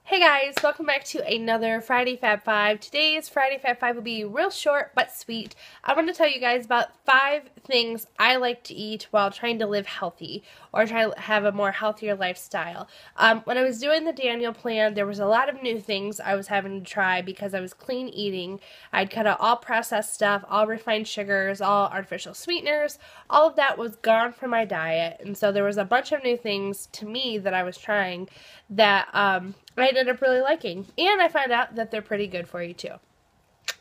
Hey guys, welcome back to another Friday Fab 5. Today's Friday Fab 5 will be real short but sweet. I want to tell you guys about 5 things I like to eat while trying to live healthy or try to have a more healthier lifestyle. When I was doing the Daniel plan, there was a lot of new things I was having to try because I was clean eating. I'd cut out all processed stuff, all refined sugars, all artificial sweeteners. All of that was gone from my diet, and so there was a bunch of new things to me that I was trying that I ended up really liking, and I found out that they're pretty good for you too.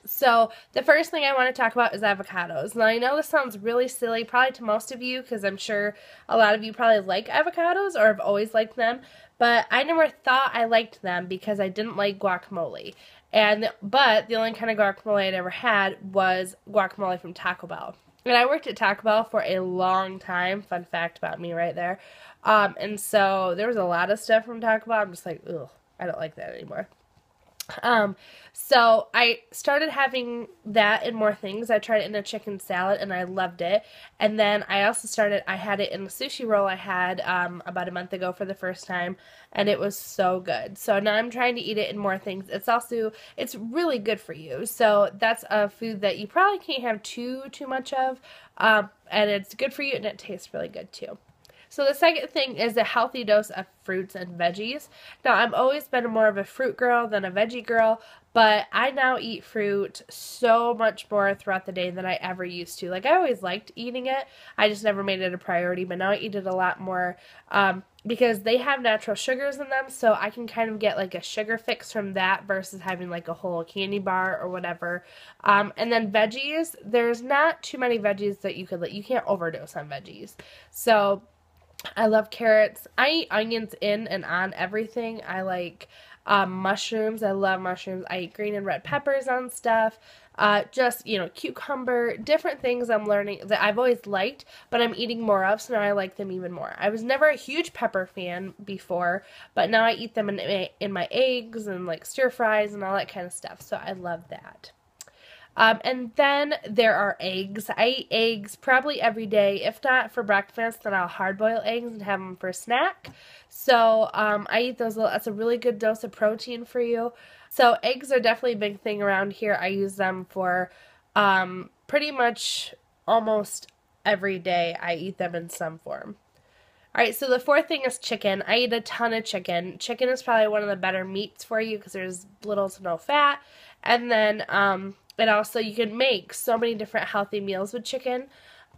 So the first thing I want to talk about is avocados. Now I know this sounds really silly probably to most of you because I'm sure a lot of you probably like avocados or have always liked them, but I never thought I liked them because I didn't like guacamole. But the only kind of guacamole I'd ever had was guacamole from Taco Bell. And I worked at Taco Bell for a long time. Fun fact about me right there. And so there was a lot of stuff from Taco Bell. I'm just like, ugh, I don't like that anymore. So I started having that in more things. I tried it in a chicken salad and I loved it. And then I had it in the sushi roll I had about a month ago for the first time, and it was so good. So now I'm trying to eat it in more things. It's really good for you. So that's a food that you probably can't have too much of, and it's good for you and it tastes really good too. So the second thing is a healthy dose of fruits and veggies. Now, I've always been more of a fruit girl than a veggie girl, but I now eat fruit so much more throughout the day than I ever used to. Like, I always liked eating it. I just never made it a priority, but now I eat it a lot more because they have natural sugars in them, so I can kind of get like a sugar fix from that versus having like a whole candy bar or whatever. And then veggies, there's not too many veggies that you can't overdose on veggies. So I love carrots. I eat onions in and on everything. I like mushrooms. I love mushrooms. I eat green and red peppers on stuff. Cucumber, different things I'm learning that I've always liked, but I'm eating more of, so now I like them even more. I was never a huge pepper fan before, but now I eat them in my eggs and like stir fries and all that kind of stuff, so I love that. And then there are eggs. I eat eggs probably every day. If not for breakfast, then I'll hard boil eggs and have them for a snack. So I eat those. That's a really good dose of protein for you. So eggs are definitely a big thing around here. I use them for pretty much almost every day. I eat them in some form. Alright, so the fourth thing is chicken. I eat a ton of chicken. Chicken is probably one of the better meats for you because there's little to no fat. And then you can make so many different healthy meals with chicken.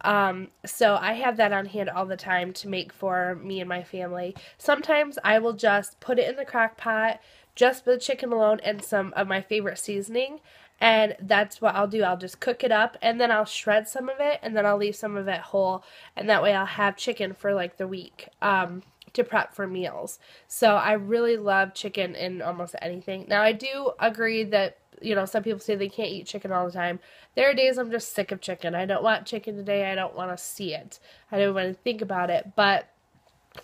So I have that on hand all the time to make for me and my family. Sometimes I will just put it in the crock pot, just the chicken alone and some of my favorite seasoning. And that's what I'll do. I'll just cook it up and then I'll shred some of it and then I'll leave some of it whole. And that way I'll have chicken for like the week to prep for meals. So I really love chicken in almost anything. Now I do agree that some people say they can't eat chicken all the time. There are days I'm just sick of chicken. I don't want chicken today. I don't want to see it. I don't want to think about it. But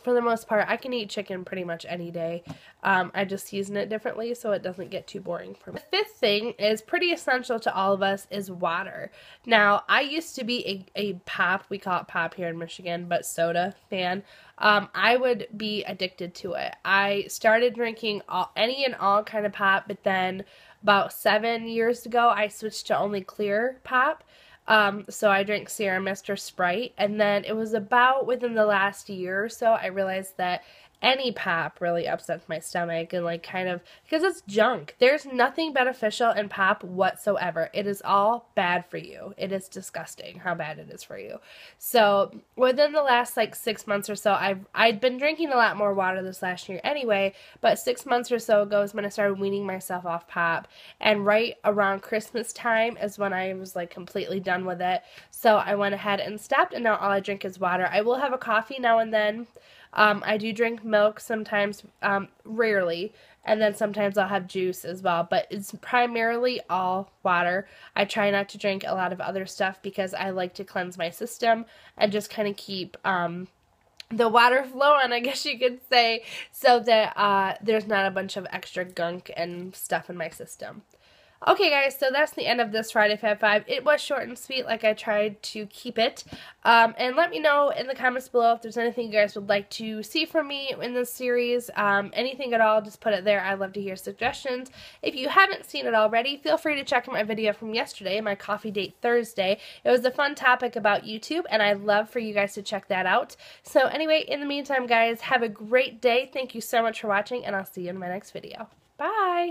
for the most part, I can eat chicken pretty much any day. I just season it differently so it doesn't get too boring for me. The fifth thing is pretty essential to all of us is water. Now, I used to be a pop, we call it pop here in Michigan, but soda fan. I would be addicted to it. I started drinking any and all kind of pop, but then about 7 years ago, I switched to only clear pop. So I drank Sierra Mist or Sprite, and then it was about within the last year or so I realized that any pop really upsets my stomach and because it's junk. There's nothing beneficial in pop whatsoever. It is all bad for you. It is disgusting how bad it is for you. So within the last 6 months or so, I'd been drinking a lot more water this last year anyway, but 6 months or so ago is when I started weaning myself off pop, and right around Christmas time is when I was completely done with it. So I went ahead and stopped, and now all I drink is water. I will have a coffee now and then. I do drink milk sometimes, rarely, and then sometimes I'll have juice as well, but it's primarily all water. I try not to drink a lot of other stuff because I like to cleanse my system and just kind of keep the water flowing, I guess you could say, so that there's not a bunch of extra gunk and stuff in my system. Okay, guys, so that's the end of this Friday Fab 5. It was short and sweet, like I tried to keep it. And let me know in the comments below if there's anything you guys would like to see from me in this series. Anything at all, just put it there. I'd love to hear suggestions. If you haven't seen it already, feel free to check out my video from yesterday, my Coffee Date Thursday. It was a fun topic about YouTube, and I'd love for you guys to check that out. So anyway, in the meantime, guys, have a great day. Thank you so much for watching, and I'll see you in my next video. Bye!